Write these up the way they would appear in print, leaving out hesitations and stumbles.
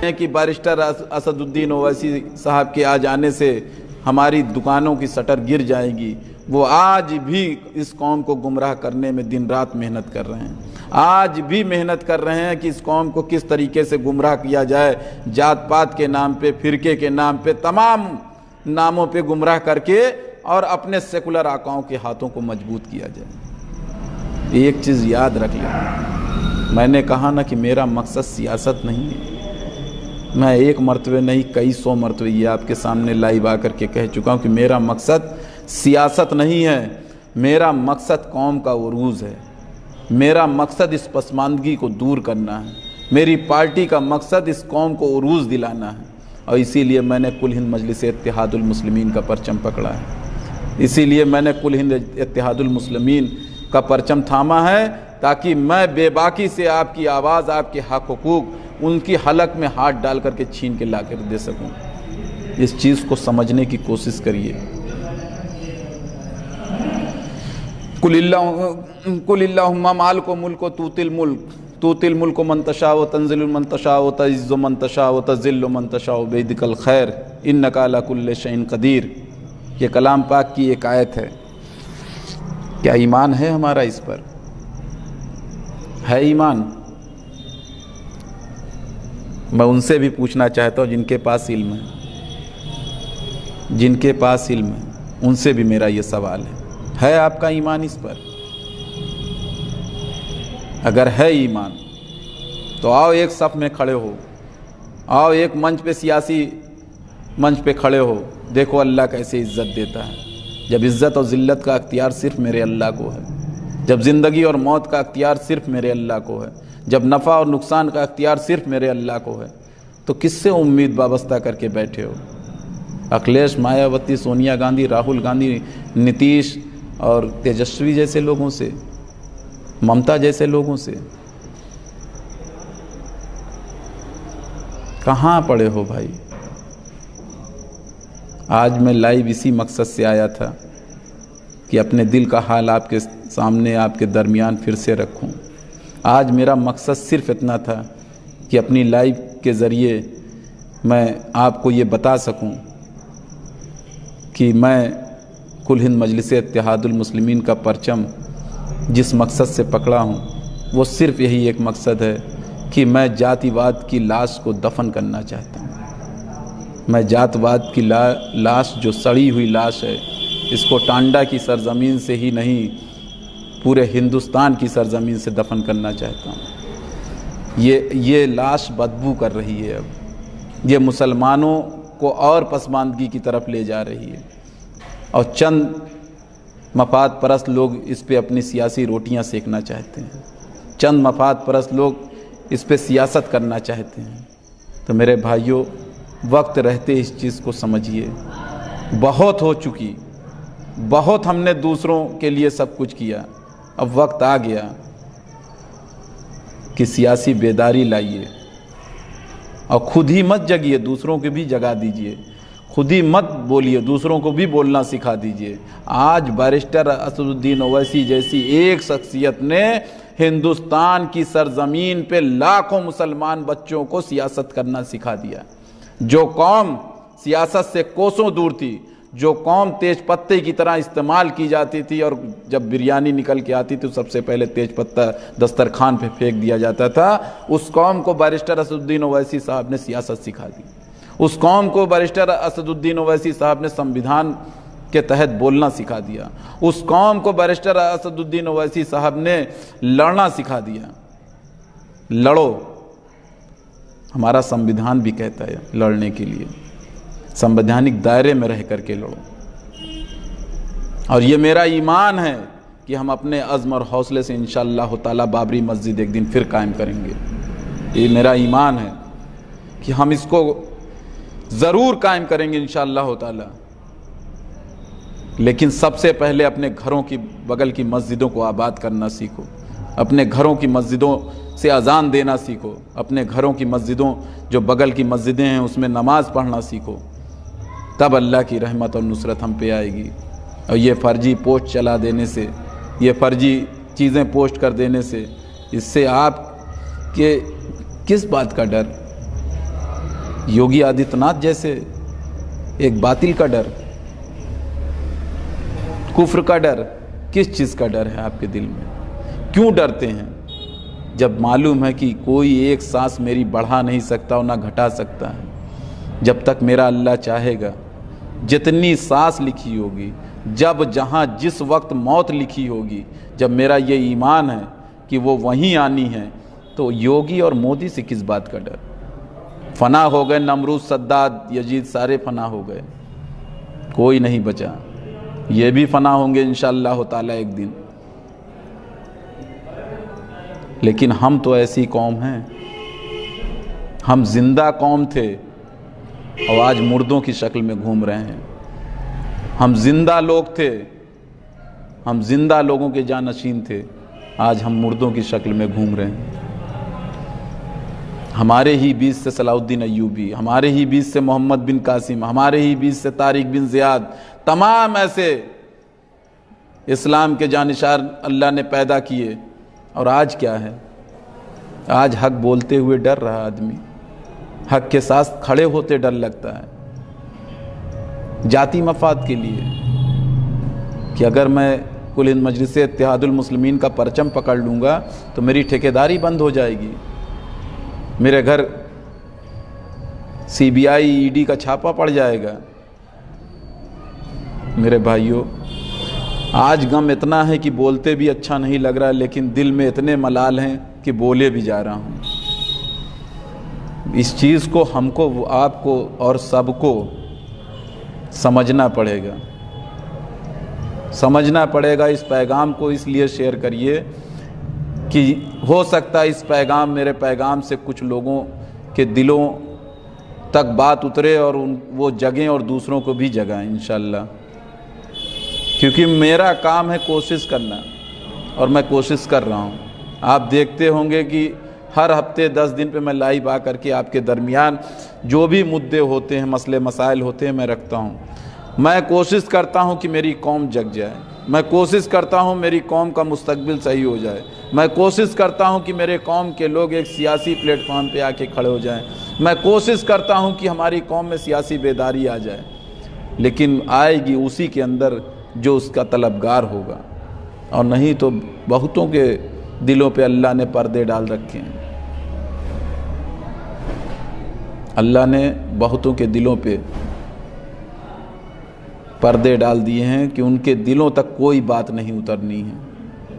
हैं कि बैरिस्टर असदुद्दीन ओवैसी साहब के आ जाने से हमारी दुकानों की शटर गिर जाएगी, वो आज भी इस कौम को गुमराह करने में दिन रात मेहनत कर रहे हैं। आज भी मेहनत कर रहे हैं कि इस कौम को किस तरीके से गुमराह किया जाए, जात पात के नाम पे, फिरके के नाम पे, तमाम नामों पे गुमराह करके और अपने सेकुलर आकाओं के हाथों को मजबूत किया जाए। एक चीज़ याद रख लें, मैंने कहा ना कि मेरा मकसद सियासत नहीं है। मैं एक मरतबे नहीं, कई 100 मरतबे ये आपके सामने लाइव आकर के कह चुका हूँ कि मेरा मकसद सियासत नहीं है, मेरा मकसद कौम का उरूज है, मेरा मकसद इस पसमानदगी को दूर करना है, मेरी पार्टी का मकसद इस कौम को उरूज दिलाना है। और इसीलिए मैंने कुल हिंद मजलिस इत्तेहादुल मुस्लिमीन का परचम पकड़ा है, इसीलिए मैंने कुल हिंद इत्तेहादुल मुस्लिमीन का परचम थामा है, ताकि मैं बेबाकी से आपकी आवाज़, आपके हक हुकूक, उनकी हलक में हाथ डाल करके छीन के ला कर दे सकूं। इस चीज़ को समझने की कोशिश करिए। कुलिल्लाहुम्मा मालिको मुल्को तूतिल मुल्को मन तशाअ व तंज़िलु मन तशाअ व तुइज़्ज़ु मन तशाअ व तुज़िल्लु मन तशाअ बियदिकल खैर इन्नका अला कुल्लि शैइन क़दीर। ये कलाम पाक की एक आयत है। क्या ईमान है हमारा इस पर? है ईमान? मैं उनसे भी पूछना चाहता हूँ जिनके पास इल्म है, जिनके पास इल्म है, उनसे भी मेरा ये सवाल है आपका ईमान इस पर? अगर है ईमान तो आओ एक सफ़ में खड़े हो, आओ एक मंच पे, सियासी मंच पे खड़े हो, देखो अल्लाह कैसे इज़्ज़त देता है। जब इज़्ज़त और ज़िल्लत का अख्तियार सिर्फ़ मेरे अल्लाह को है, जब ज़िंदगी और मौत का अख्तियार सिर्फ़ मेरे अल्लाह को है, जब नफ़ा और नुकसान का अख्तियार सिर्फ़ मेरे अल्लाह को है, तो किससे उम्मीद वाबस्ता करके बैठे हो? अखिलेश, मायावती, सोनिया गांधी, राहुल गांधी, नीतीश और तेजस्वी जैसे लोगों से, ममता जैसे लोगों से? कहाँ पड़े हो भाई? आज मैं लाइव इसी मकसद से आया था कि अपने दिल का हाल आपके सामने, आपके दरमियान फिर से रखूं। आज मेरा मकसद सिर्फ इतना था कि अपनी लाइव के ज़रिए मैं आपको ये बता सकूं कि मैं कुल हिंद मजलिस इत्तेहादुल मुस्लिमीन का परचम जिस मकसद से पकड़ा हूं, वो सिर्फ़ यही एक मकसद है कि मैं जातिवाद की लाश को दफन करना चाहता हूं। मैं जातवाद की लाश, जो सड़ी हुई लाश है, इसको टांडा की सरज़मीन से ही नहीं, पूरे हिंदुस्तान की सरज़मीन से दफन करना चाहता हूँ। ये लाश बदबू कर रही है, अब ये मुसलमानों को और पसमानदगी की तरफ ले जा रही है, और चंद मफाद परस्त लोग इस पे अपनी सियासी रोटियां सेकना चाहते हैं, चंद मफाद परस्त लोग इस पे सियासत करना चाहते हैं। तो मेरे भाइयों, वक्त रहते इस चीज़ को समझिए। बहुत हो चुकी, बहुत हमने दूसरों के लिए सब कुछ किया, अब वक्त आ गया कि सियासी बेदारी लाइए और खुद ही मत जगिए, दूसरों को भी जगा दीजिए। खुद ही मत बोलिए, दूसरों को भी बोलना सिखा दीजिए। आज बैरिस्टर असदुद्दीन ओवैसी जैसी एक शख्सियत ने हिंदुस्तान की सरजमीन पे लाखों मुसलमान बच्चों को सियासत करना सिखा दिया। जो कौम सियासत से कोसों दूर थी, जो कौम तेज पत्ते की तरह इस्तेमाल की जाती थी, और जब बिरयानी निकल के आती थी सबसे पहले तेज पत्ता दस्तरखान पे फेंक दिया जाता था, उस कौम को बैरिस्टर असदुद्दीन ओवैसी साहब ने सियासत सिखा दी। उस कौम को बैरिस्टर असदुद्दीन ओवैसी साहब ने संविधान के तहत बोलना सिखा दिया। उस कौम को बैरिस्टर असदुद्दीन ओवैसी साहब ने लड़ना सिखा दिया। लड़ो, हमारा संविधान भी कहता है लड़ने के लिए, संवैधानिक दायरे में रह करके लड़ो। और ये मेरा ईमान है कि हम अपने अज़्म और हौसले से इंशाअल्लाह ताला बाबरी मस्जिद एक दिन फिर कायम करेंगे। ये मेरा ईमान है कि हम इसको ज़रूर कायम करेंगे इंशाअल्लाह ताला। लेकिन सबसे पहले अपने घरों की बगल की मस्जिदों को आबाद करना सीखो, अपने घरों की मस्जिदों से अजान देना सीखो, अपने घरों की मस्जिदों जो बगल की मस्जिदें हैं उसमें नमाज़ पढ़ना सीखो, तब अल्लाह की रहमत और नुसरत हम पे आएगी। और ये फ़र्जी पोस्ट चला देने से, ये फ़र्जी चीज़ें पोस्ट कर देने से, इससे आप के किस बात का डर? योगी आदित्यनाथ जैसे एक बातिल का डर, कुफ्र का डर, किस चीज़ का डर है आपके दिल में? क्यों डरते हैं जब मालूम है कि कोई एक सांस मेरी बढ़ा नहीं सकता और ना घटा सकता है? जब तक मेरा अल्लाह चाहेगा, जितनी सांस लिखी होगी, जब जहाँ जिस वक्त मौत लिखी होगी, जब मेरा ये ईमान है कि वो वहीं आनी है, तो योगी और मोदी से किस बात का डर? फना हो गए नमरूद, सद्दाद, यजीद, सारे फना हो गए, कोई नहीं बचा। ये भी फना होंगे इंशाअल्लाह ताला एक दिन। लेकिन हम तो ऐसी कौम हैं, हम जिंदा कौम थे और आज मुर्दों की शक्ल में घूम रहे हैं। हम जिंदा लोग थे, हम जिंदा लोगों के जानशीन थे, आज हम मुर्दों की शक्ल में घूम रहे हैं। हमारे ही बीच से सलाउद्दीन अय्यूबी, हमारे ही बीच से मोहम्मद बिन कासिम, हमारे ही बीच से तारिक बिन ज़ियाद, तमाम ऐसे इस्लाम के जानिशार अल्लाह ने पैदा किए। और आज क्या है? आज हक बोलते हुए डर रहा आदमी, हक के साथ खड़े होते डर लगता है, जाती मफाद के लिए, कि अगर मैं कुल हिंद मजलिस इत्तेहादुल मुस्लिमीन का परचम पकड़ लूँगा तो मेरी ठेकेदारी बंद हो जाएगी, मेरे घर CBI ED का छापा पड़ जाएगा। मेरे भाइयों, आज गम इतना है कि बोलते भी अच्छा नहीं लग रहा है, लेकिन दिल में इतने मलाल हैं कि बोले भी जा रहा हूँ। इस चीज़ को हमको, आपको और सबको समझना पड़ेगा, समझना पड़ेगा। इस पैगाम को इसलिए शेयर करिए कि हो सकता है इस पैगाम, मेरे पैगाम से कुछ लोगों के दिलों तक बात उतरे और वो जगें और दूसरों को भी जगाएं इंशाअल्लाह। क्योंकि मेरा काम है कोशिश करना और मैं कोशिश कर रहा हूँ। आप देखते होंगे कि हर हफ्ते 10 दिन पे मैं लाइव आ करके आपके दरमियान जो भी मुद्दे होते हैं, मसले मसाइल होते हैं, मैं रखता हूँ। मैं कोशिश करता हूँ कि मेरी कौम जग जाए, मैं कोशिश करता हूँ मेरी कौम का मुस्तकबिल सही हो जाए, मैं कोशिश करता हूँ कि मेरे कौम के लोग एक सियासी प्लेटफॉर्म पे आके खड़े हो जाएं, मैं कोशिश करता हूँ कि हमारी कौम में सियासी बेदारी आ जाए। लेकिन आएगी उसी के अंदर जो उसका तलबगार होगा, और नहीं तो बहुतों के दिलों पे अल्लाह ने पर्दे डाल रखे हैं। अल्लाह ने बहुतों के दिलों पे पर्दे डाल दिए हैं कि उनके दिलों तक कोई बात नहीं उतरनी है,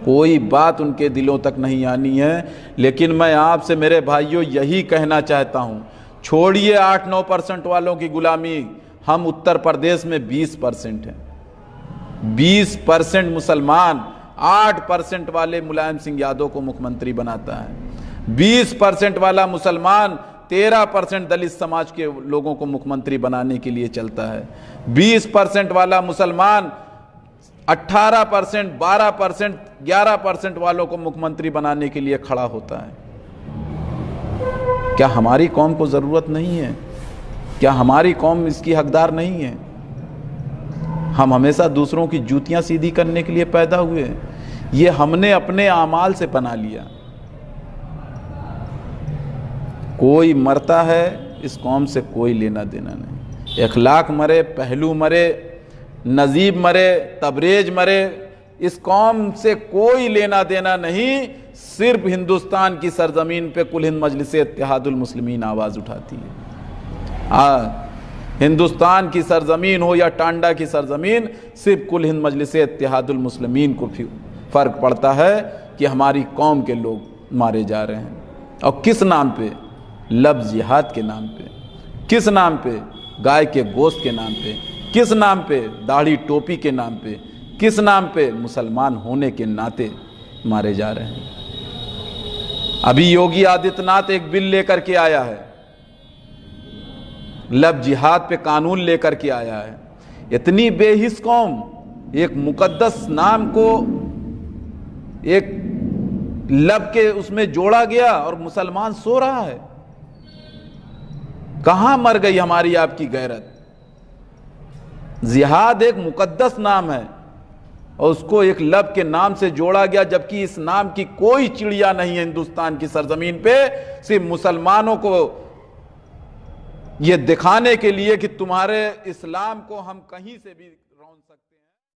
कोई बात उनके दिलों तक नहीं आनी है। लेकिन मैं आपसे मेरे भाइयों यही कहना चाहता हूँ, छोड़िए 8-9% वालों की गुलामी। हम उत्तर प्रदेश में 20% हैं, 20% मुसलमान 8% वाले मुलायम सिंह यादव को मुख्यमंत्री बनाता है, 20% वाला मुसलमान 13% दलित समाज के लोगों को मुख्यमंत्री बनाने के लिए चलता है, 20% वाला मुसलमान 18%, 12%, 11% वालों को मुख्यमंत्री बनाने के लिए खड़ा होता है। क्या हमारी कौम को ज़रूरत नहीं है? क्या हमारी कौम इसकी हकदार नहीं है? हम हमेशा दूसरों की जूतियां सीधी करने के लिए पैदा हुए हैं। ये हमने अपने आमाल से बना लिया। कोई मरता है, इस कौम से कोई लेना देना नहीं। इखलाक मरे, पहलू मरे, नजीब मरे, तबरेज मरे, इस कौम से कोई लेना देना नहीं। सिर्फ हिंदुस्तान की सरजमीन पे कुल हिंद मजलिस इत्तेहादुल मुस्लिमीन आवाज़ उठाती है। हिंदुस्तान की सरजमीन हो या टांडा की सरजमीन, सिर्फ कुल हिंद मजलिस इत्तेहादुल मुस्लिमीन को फ़र्क पड़ता है कि हमारी कौम के लोग मारे जा रहे हैं। और किस नाम पे? लफ्ज़ जिहाद के नाम पे। किस नाम पे? गाय के गोश्त के नाम पे। किस नाम पे? दाढ़ी टोपी के नाम पे। किस नाम पे? मुसलमान होने के नाते मारे जा रहे हैं। अभी योगी आदित्यनाथ एक बिल लेकर के आया है, लफ्ज़ जिहाद पे कानून लेकर के आया है। इतनी बेहिस कौम, एक मुकद्दस नाम को एक लब के उसमें जोड़ा गया और मुसलमान सो रहा है। कहां मर गई हमारी आपकी गैरत? जिहाद एक मुकद्दस नाम है और उसको एक लब के नाम से जोड़ा गया, जबकि इस नाम की कोई चिड़िया नहीं है हिंदुस्तान की सरजमीन पे। सिर्फ मुसलमानों को ये दिखाने के लिए कि तुम्हारे इस्लाम को हम कहीं से भी रौंद सकते